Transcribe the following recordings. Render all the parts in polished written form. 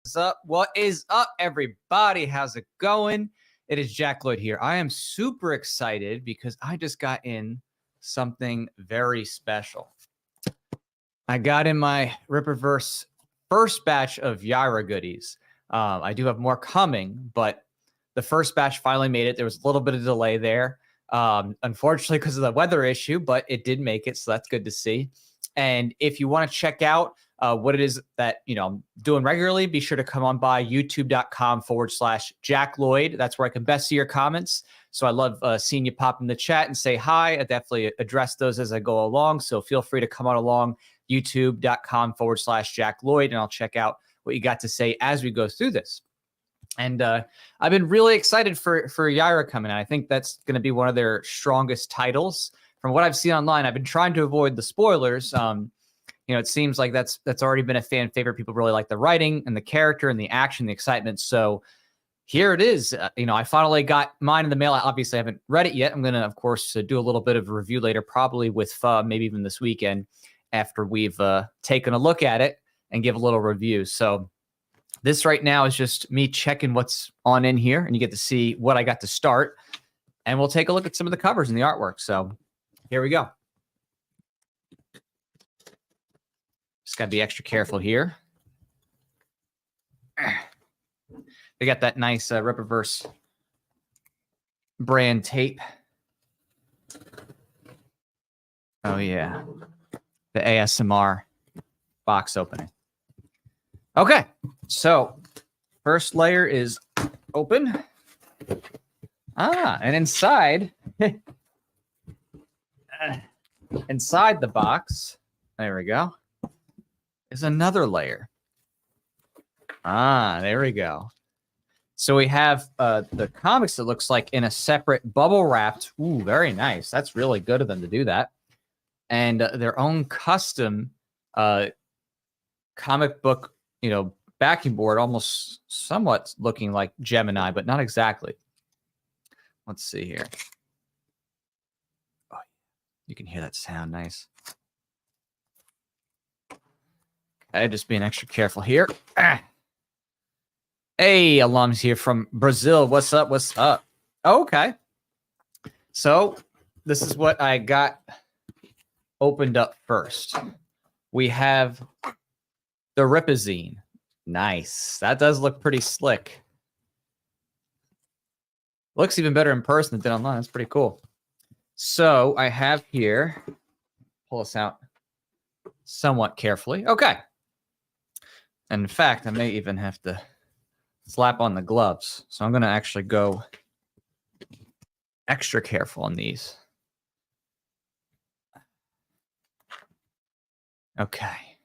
What's up? What is up, everybody? How's it going? It is Jack Lloyd here. I am super excited because I just got in something very special. I got in my Rippaverse first batch of Yaira goodies. I do have more coming, but the first batch finally made it. There was a little bit of delay there, unfortunately, because of the weather issue, but it did make it, so that's good to see. And if you want to check out what it is that I'm doing regularly, be sure to come on by youtube.com/Jack Lloyd. That's where I can best see your comments. So I love seeing you pop in the chat and say hi. I definitely address those as I go along. So feel free to come on along, youtube.com/Jack Lloyd, and I'll check out what you got to say as we go through this. And I've been really excited for Yaira coming out. I think that's going to be one of their strongest titles. From what I've seen online, I've been trying to avoid the spoilers. It seems like that's already been a fan favorite. People really like the writing and the character and the action, the excitement. So here it is. I finally got mine in the mail. I obviously haven't read it yet. I'm going to, of course, do a little bit of a review later, probably with maybe even this weekend after we've taken a look at it and give a little review. So this right now is just me checking what's on in here, and you get to see what I got to start. And we'll take a look at some of the covers and the artwork. So here we go. Just got to be extra careful here. They got that nice Rippaverse brand tape. Oh, yeah. The ASMR box opening. Okay. So first layer is open. And inside... inside the box, there we go, is another layer. There we go. So we have the comics, it looks like, in a separate bubble wrapped. Ooh, very nice. That's really good of them to do that. And their own custom comic book, backing board, almost somewhat looking like Gemini, but not exactly. Let's see here. You can hear that sound nice. Okay, just being extra careful here. Hey, alums here from Brazil. What's up? What's up? Okay. So this is what I got opened up first. We have the Ripazine. Nice. That does look pretty slick. Looks even better in person than online. That's pretty cool. So I have here, pull this out somewhat carefully. Okay. And in fact, I may even have to slap on the gloves. So I'm going to actually go extra careful on these. Okay.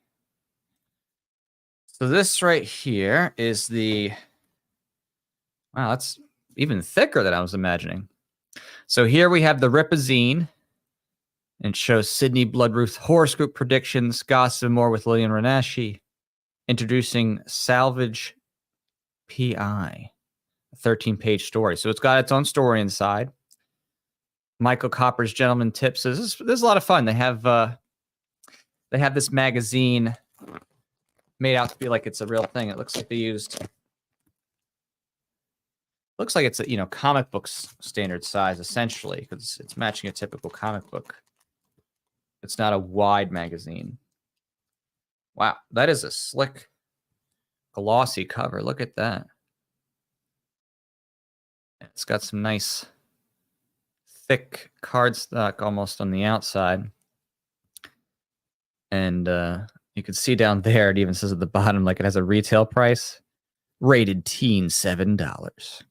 So this right here is the... Wow, that's even thicker than I was imagining. So here we have the Ripazine, and it shows Sydney Bloodruth horoscope predictions, gossip, and more with Lillian Renashi, introducing Salvage PI, a 13-page story. So it's got its own story inside. Michael Copper's Gentleman Tips. So this is a lot of fun. They have this magazine made out to be like it's a real thing. It looks like they used... Looks like it's a comic book standard size essentially, because it's matching a typical comic book. It's not a wide magazine. Wow, that is a slick, glossy cover. Look at that. It's got some nice, thick cardstock almost on the outside, and you can see down there it even says at the bottom like it has a retail price, rated teen $7.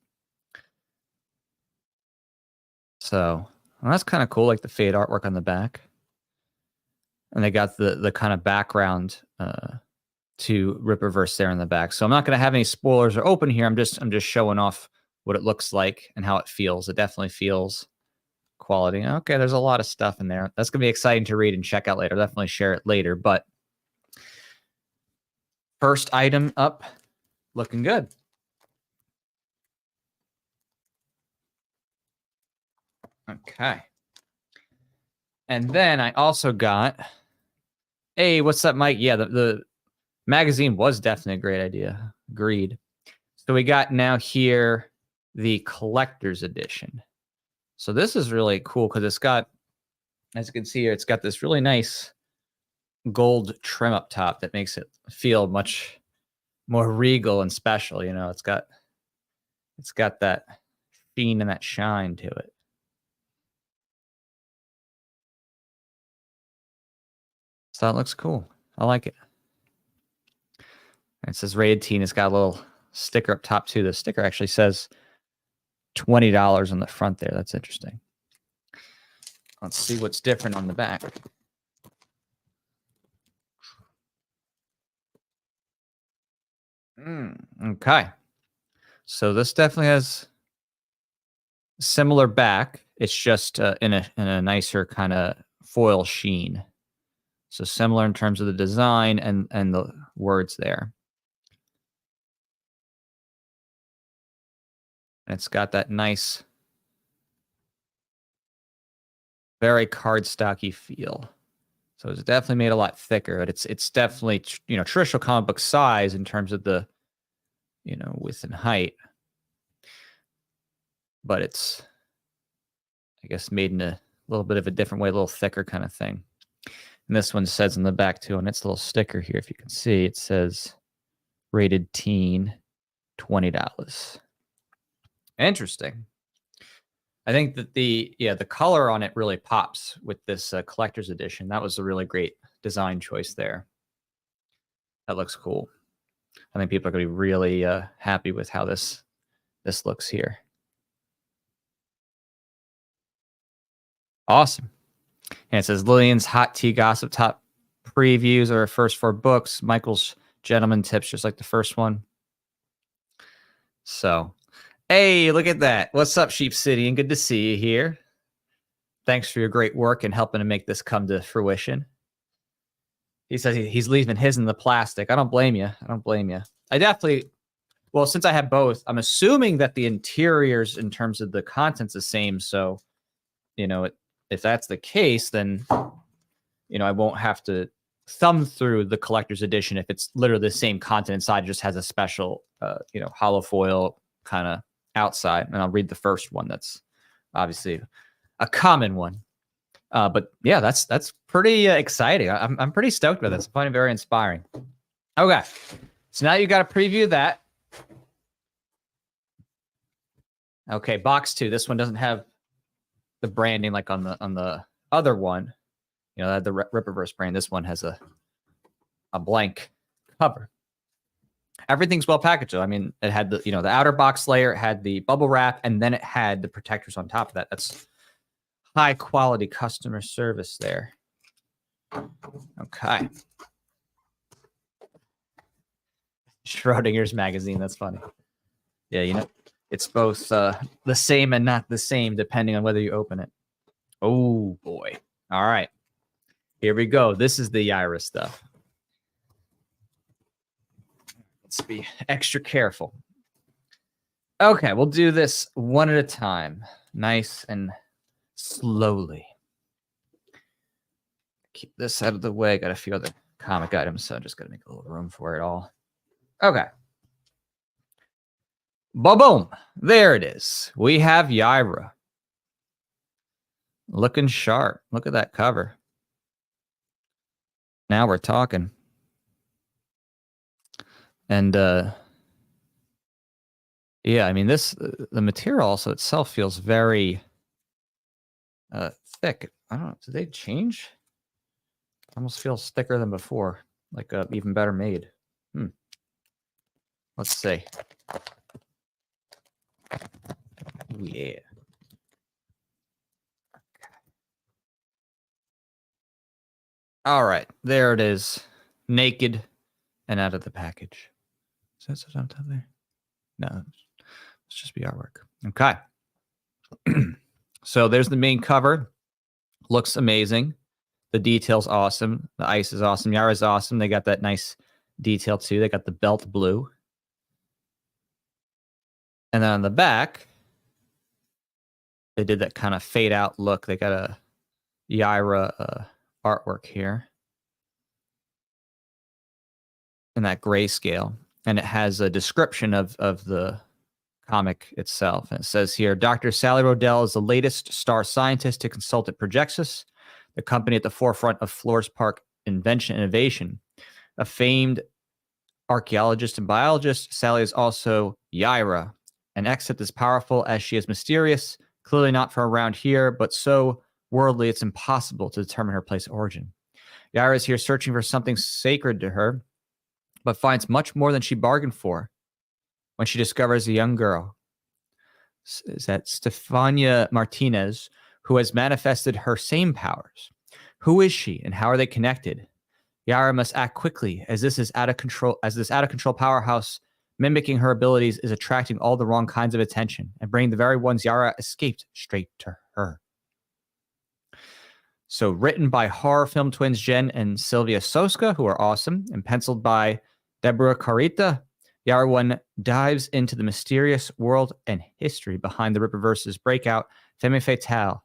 So that's kind of cool, like the fade artwork on the back. And they got the kind of background to Rippaverse there in the back. So I'm not going to have any spoilers or open here. I'm just showing off what it looks like and how it feels. It definitely feels quality. Okay, there's a lot of stuff in there. That's going to be exciting to read and check out later. Definitely share it later. But first item up, looking good. Okay. And then I also got, hey, what's up, Mike? Yeah, the magazine was definitely a great idea. Agreed. So we got now here the collector's edition. So this is really cool because it's got, as you can see here, it's got this really nice gold trim up top that makes it feel much more regal and special. You know, it's got that sheen and that shine to it. So that looks cool. I like it. And it says rated teen. It's got a little sticker up top too. The sticker actually says $20 on the front there. That's interesting. Let's see what's different on the back. Okay. So this definitely has a similar back. It's just in a nicer kind of foil sheen. So similar in terms of the design and the words there. And it's got that nice, very cardstocky feel. So it's definitely made a lot thicker, but it's definitely, you know, traditional comic book size in terms of the, you know, width and height. But it's, I guess, made in a little bit of a different way, a little thicker kind of thing. And this one says in the back too, on its little sticker here, if you can see, it says rated teen, $20. Interesting. I think that the color on it really pops with this collector's edition. That was a really great design choice there. That looks cool. I think people are going to be really happy with how this looks here. Awesome. And it says Lillian's Hot Tea Gossip top previews are her first 4 books. Michael's Gentleman Tips, just like the first one. So, hey, look at that. What's up, Sheep City? And good to see you here. Thanks for your great work and helping to make this come to fruition. He says he's leaving his in the plastic. I don't blame you. I don't blame you. I definitely, well, since I have both, I'm assuming that the interiors in terms of the content's the same. So, you know, if that's the case, then, you know, I won't have to thumb through the collector's edition if it's literally the same content inside. It just has a special, you know, hollow foil kind of outside. And I'll read the first one. That's obviously a common one. But yeah, that's pretty exciting. I'm pretty stoked with this. I find it very inspiring. Okay, so now you got to preview that. Okay, box 2. This one doesn't have the branding like on the other one. You know, the Rippaverse brand. This one has a blank cover. Everything's well packaged though. I mean, it had the, you know, the outer box layer, it had the bubble wrap, and then it had the protectors on top of that. That's high quality customer service there. Okay. Schrodinger's magazine. That's funny. Yeah, you know, it's both the same and not the same depending on whether you open it. Oh boy. All right. Here we go. This is the Yaira stuff. Let's be extra careful. Okay, we'll do this one at a time. Nice and slowly. Keep this out of the way. Got a few other comic items, so I just got to make a little room for it all. Okay. Ba-boom. There it is. We have Yaira. Looking sharp. Look at that cover. Now we're talking. And yeah, I mean, the material also itself feels very thick. I don't know. Did they change? Almost feels thicker than before. Like even better made. Let's see. Ooh, yeah. All right, there it is, naked and out of the package. Is that something on top there? No, let's just be artwork. Okay. So there's the main cover. Looks amazing. The detail's awesome. The ice is awesome. Yaira's awesome. They got that nice detail too. They got the belt blue. And then on the back, they did that kind of fade out look. They got a Yaira artwork here in that grayscale. and it has a description of the comic itself. And it says here, Dr. Sally Rodell is the latest star scientist to consult at Projexus, the company at the forefront of Flores Park invention and innovation. A famed archaeologist and biologist, Sally is also Yaira, an except as powerful as she is mysterious, clearly not from around here, but so worldly it's impossible to determine her place of origin. Yaira is here searching for something sacred to her, but finds much more than she bargained for when she discovers a young girl. Is that Stefania Martinez, who has manifested her same powers? Who is she, and how are they connected? Yaira must act quickly, as this out of control powerhouse mimicking her abilities is attracting all the wrong kinds of attention and bringing the very ones Yaira escaped straight to her. So written by horror film twins Jen and Sylvia Soska, who are awesome, and penciled by Deborah Carita, Yaira 1 dives into the mysterious world and history behind the Rippaverse's breakout Femme Fatale.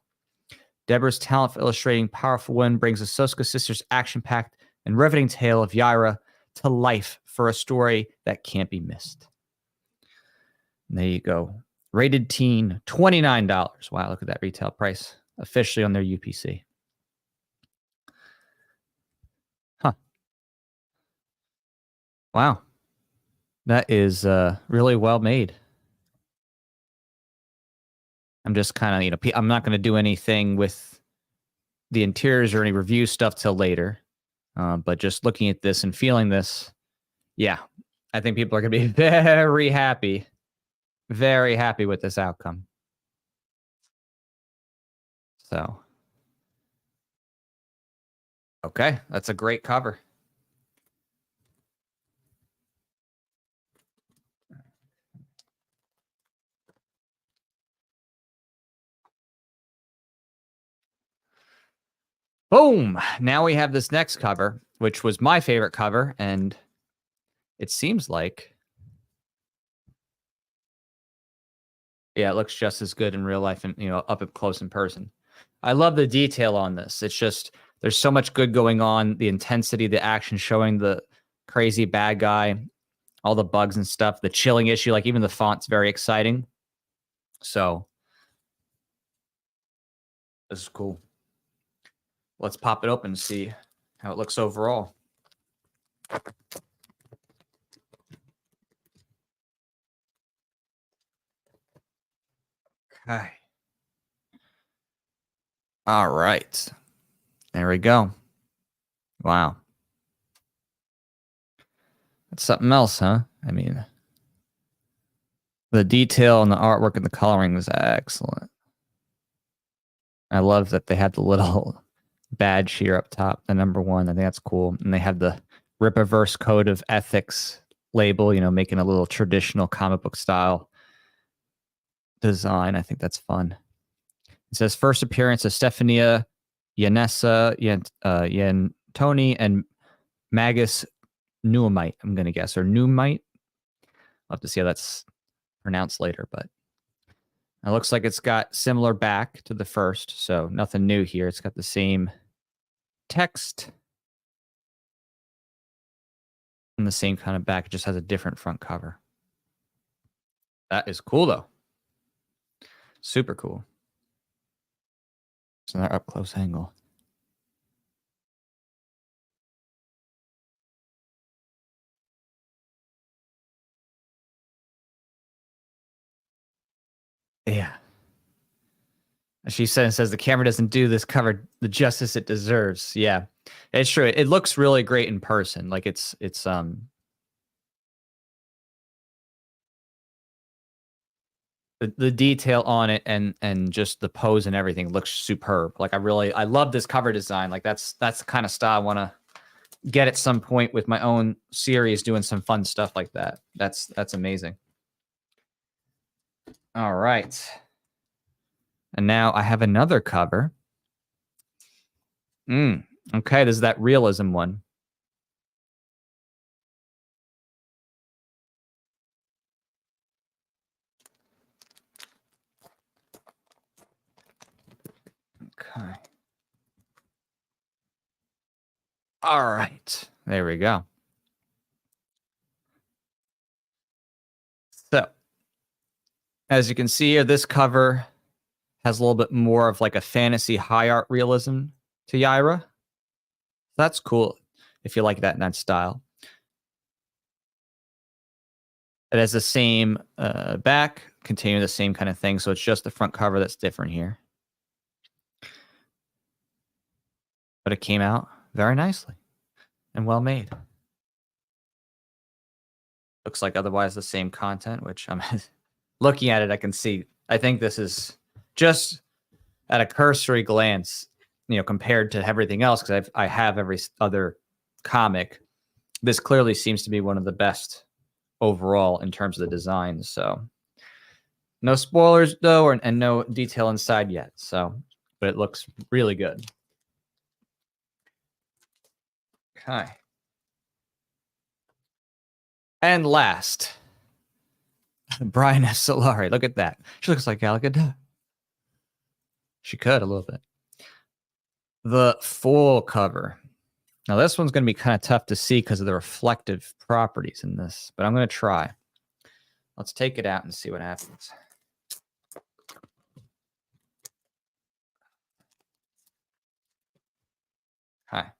Deborah's talent for illustrating powerful women brings the Soska sisters' action-packed and riveting tale of Yaira to life for a story that can't be missed. And there you go. Rated teen, $29. Wow, look at that retail price. Officially on their UPC. Huh. Wow. That is really well made. I'm just kind of, I'm not going to do anything with the interiors or any review stuff till later. But just looking at this and feeling this, yeah, I think people are going to be very happy with this outcome. So, okay, that's a great cover. Boom! Now we have this next cover, which was my favorite cover, and it seems like, yeah, it looks just as good in real life and, up close in person. I love the detail on this. It's just, there's so much good going on. The intensity, the action showing the crazy bad guy, all the bugs and stuff, the chilling issue, like even the font's very exciting. So this is cool. Let's pop it open and see how it looks overall. Okay. All right. There we go. Wow. That's something else, huh? I mean, the detail and the artwork and the coloring is excellent. I love that they had the little badge here up top, the number 1. I think that's cool. And they have the Rippaverse Code of Ethics label, making a little traditional comic book style design. I think that's fun. It says first appearance of Stefania Yanessa, Yantoni, and Magus Nuumite, I'm going to guess, or Nuumite. I'll have to see how that's pronounced later, but it looks like it's got similar back to the first, so nothing new here. It's got the same text and the same kind of back. It just has a different front cover. That is cool, though. Super cool. It's another up-close angle. Yeah. She says the camera doesn't do this cover the justice it deserves. Yeah, it's true. It looks really great in person. Like it's the detail on it and just the pose and everything looks superb. Like I love this cover design. Like that's the kind of style I want to get at some point with my own series, doing some fun stuff like that. That's amazing. All right. And now I have another cover. Okay, this is that realism one. Okay. All right. There we go. As you can see here, this cover has a little bit more of like a fantasy high art realism to Yaira. That's cool if you like that in that style. It has the same back, containing the same kind of thing, so it's just the front cover that's different here. But it came out very nicely and well made. Looks like otherwise the same content, which I'm looking at it, I can see. I think this is just at a cursory glance, you know, compared to everything else, because I have every other comic. This clearly seems to be one of the best overall in terms of the design. So no spoilers though, and no detail inside yet. So, but it looks really good. Okay. And last, Brian F. Solari. Look at that. She looks like Gal Gadot. She could a little bit. The full cover. Now, this one's going to be kind of tough to see because of the reflective properties in this, but I'm going to try. Let's take it out and see what happens. Hi.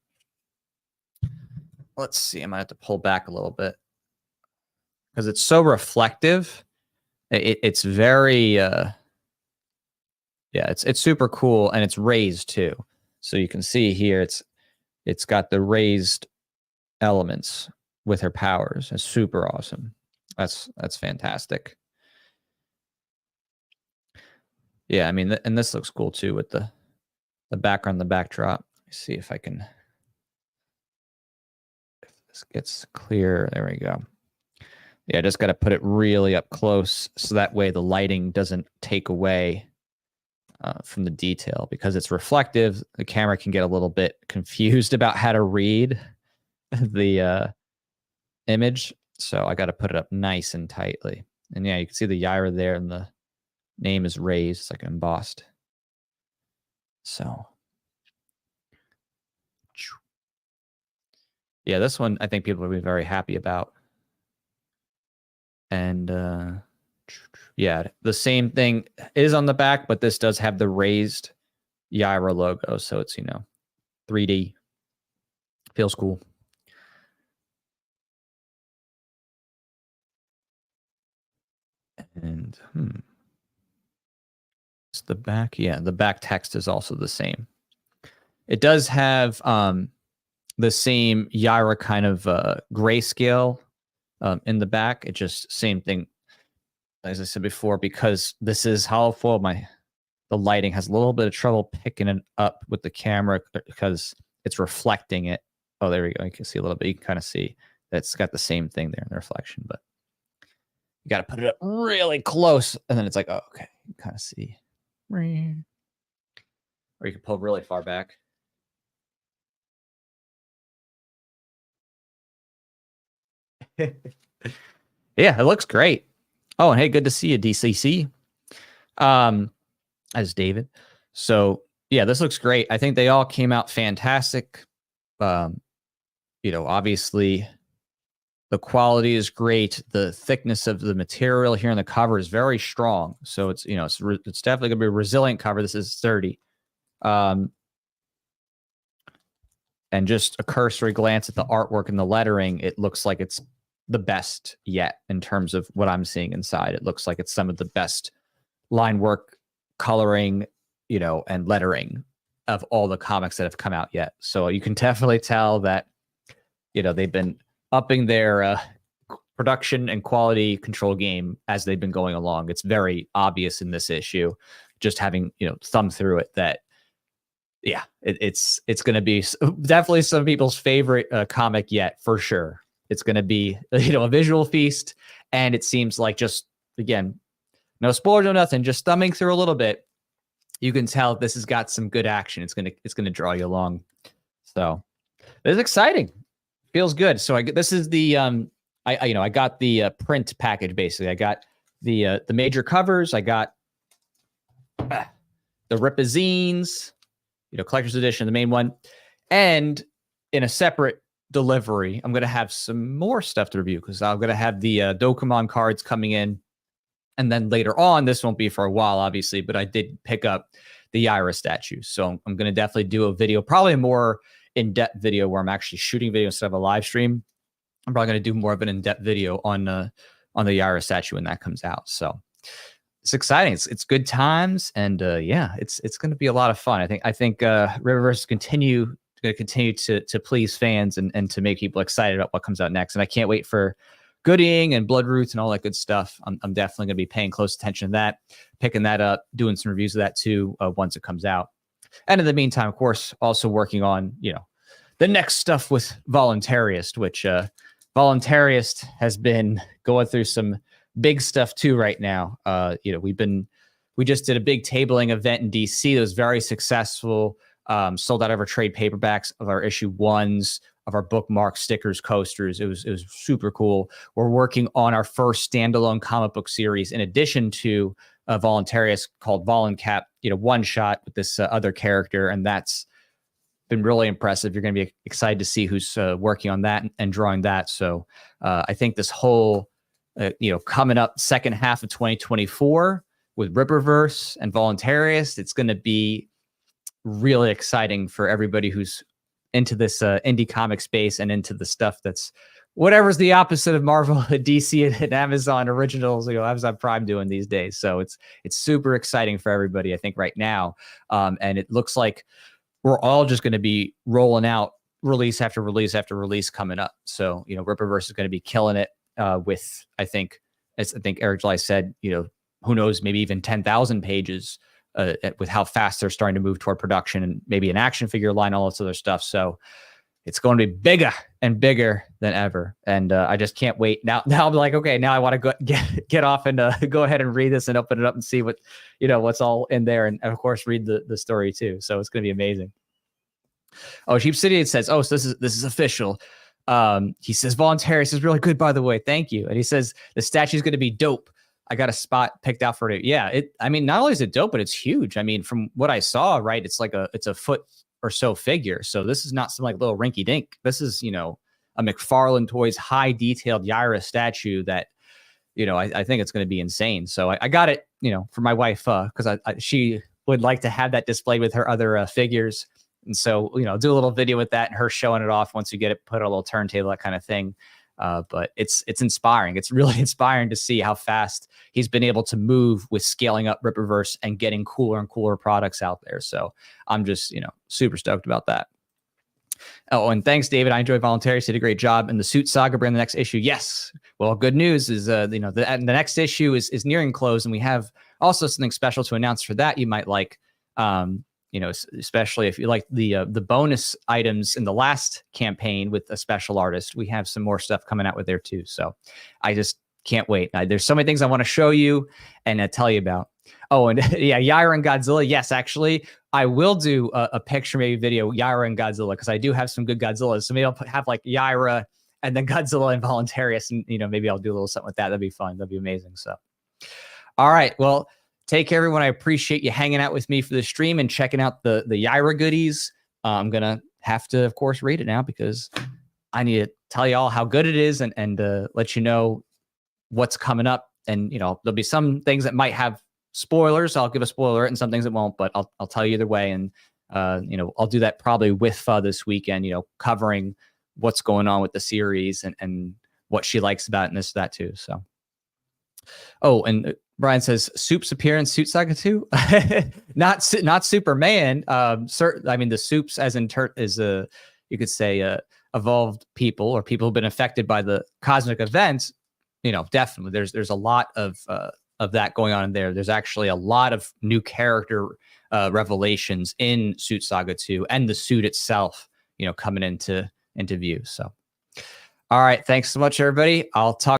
Let's see. I might have to pull back a little bit because it's so reflective. It's very, yeah, it's super cool, and it's raised too. So you can see here, it's got the raised elements with her powers. It's super awesome. That's fantastic. Yeah, I mean, and this looks cool too with the background, the backdrop. Let's see if I can, if this gets clear. There we go. Yeah, I just got to put it really up close so that way the lighting doesn't take away from the detail, because it's reflective. The camera can get a little bit confused about how to read the image. So I got to put it up nice and tightly. And yeah, you can see the Yaira there, and the name is raised. It's like embossed. So yeah, this one I think people will be very happy about. And yeah, the same thing is on the back, but this does have the raised Yaira logo. So it's, you know, 3D. Feels cool. And it's the back. Yeah, the back text is also the same. It does have the same Yaira kind of grayscale in the back. It just same thing, as I said before, because this is hollow foil. The lighting has a little bit of trouble picking it up with the camera because it's reflecting it. Oh, there we go. You can see a little bit. You can kind of see that it's got the same thing there in the reflection, but you got to put it up really close, and then it's like, oh, okay, you can kind of see. Or you can pull really far back. Yeah, it looks great. Oh, and hey, good to see you, DCC. As David. So yeah, this looks great. I think they all came out fantastic. You know, obviously the quality is great. The thickness of the material here in the cover is very strong. So it's, you know, it's definitely gonna be a resilient cover. This is sturdy. And just a cursory glance at the artwork and the lettering, it looks like it's the best yet in terms of what I'm seeing inside. It looks like it's some of the best line work, coloring, you know, and lettering of all the comics that have come out yet. So you can definitely tell that, you know, they've been upping their production and quality control game as they've been going along. It's very obvious in this issue, just having, you know, thumbed through it, that yeah, it's going to be definitely some people's favorite comic yet, for sure. It's going to be, you know, a visual feast, and it seems like, just again, no spoilers, no nothing, just thumbing through a little bit, you can tell this has got some good action. It's gonna draw you along. So it's exciting. Feels good. So this is the I got the print package basically. I got the major covers. I got the Rippaverse, you know, collector's edition, the main one, and in a separate delivery, I'm gonna have some more stuff to review, because I'm gonna have the Dokemon cards coming in And then later on, this won't be for a while, obviously, but I did pick up the Yaira statue. So I'm going to definitely do a video, probably a more in-depth video where I'm actually shooting video instead of a live stream. I'm probably going to do more of an in-depth video on the Yaira statue when that comes out. So it's exciting. It's good times, and yeah, it's going to be a lot of fun. I think Rippaverse going to continue to please fans and to make people excited about what comes out next. And I can't wait for Gooding and Bloodruth and all that good stuff. I'm definitely going to be paying close attention to that, picking that up, doing some reviews of that too once it comes out. And in the meantime, of course, also working on the next stuff with Voluntaryist, which Voluntaryist has been going through some big stuff too right now. We just did a big tabling event in DC that was very successful. Sold out of our trade paperbacks, of our issue 1s, of our bookmarks, stickers, coasters. It was super cool. We're working on our first standalone comic book series in addition to Voluntaryist called Voluncap, one shot with this other character, and that's been really impressive. You're going to be excited to see who's working on that and drawing that. So I think this whole coming up second half of 2024 with Rippaverse and Voluntaryist, it's going to be really exciting for everybody who's into this indie comic space and into the stuff that's whatever's the opposite of Marvel, DC, and Amazon originals, Amazon Prime doing these days. So it's super exciting for everybody, I think, right now. And it looks like we're all just going to be rolling out release after release after release coming up. So, Rippaverse is going to be killing it with, I think Eric July said, who knows, maybe even 10,000 pages with how fast they're starting to move toward production and maybe an action figure line, all this other stuff. So it's going to be bigger and bigger than ever. And I just can't wait. Now I'm like, okay, now I want to get off and go ahead and read this and open it up and see what, what's all in there. And of course, read the story too. So it's going to be amazing. Oh, Sheep City says, so this is official. He says, Voluntaryist is really good, by the way. Thank you. And he says, the statue is going to be dope. I got a spot picked out for it. Yeah. Not only is it dope, but it's huge. From what I saw, right, it's like it's a foot or so figure. So this is not some like little rinky dink. This is, a McFarlane Toys high detailed Yaira statue that, I think it's going to be insane. So I got it, for my wife, because she would like to have that displayed with her other figures. And so, do a little video with that and her showing it off once you get it, put a little turntable, that kind of thing. But it's inspiring. It's really inspiring to see how fast he's been able to move with scaling up Rippaverse and getting cooler and cooler products out there. So I'm just, super stoked about that. Oh, and thanks, David. I enjoy Voluntaryist. Did a great job. And the Suit Saga bring the next issue. Yes. Well, good news is, the next issue is nearing close, and we have also something special to announce for that you might like. Especially if you like the bonus items in the last campaign with a special artist, we have some more stuff coming out with there too. So I just can't wait. There's so many things I want to show you and tell you about. Oh, and yeah, Yaira and Godzilla. Yes, actually, I will do a picture, maybe video, Yaira and Godzilla, because I do have some good Godzillas. So maybe I'll have like Yaira and then Godzilla and Voluntaryist, and maybe I'll do a little something with that. That'd be fun. That'd be amazing. So, all right, well. Take care, everyone. I appreciate you hanging out with me for the stream and checking out the Yaira goodies. I'm going to have to, of course, read it now because I need to tell you all how good it is and let you know what's coming up. And, there'll be some things that might have spoilers. I'll give a spoiler and some things that won't, but I'll tell you either way. And, I'll do that probably with this weekend, covering what's going on with the series and what she likes about it and this, that too. So, oh, and Brian says Soup's appearance, Suit Saga 2, not Superman. The Soups as in you could say evolved people or people who've been affected by the cosmic events. Definitely there's a lot of that going on in there. There's actually a lot of new character revelations in Suit Saga 2 and the suit itself, coming into view. So, all right, thanks so much, everybody. I'll talk.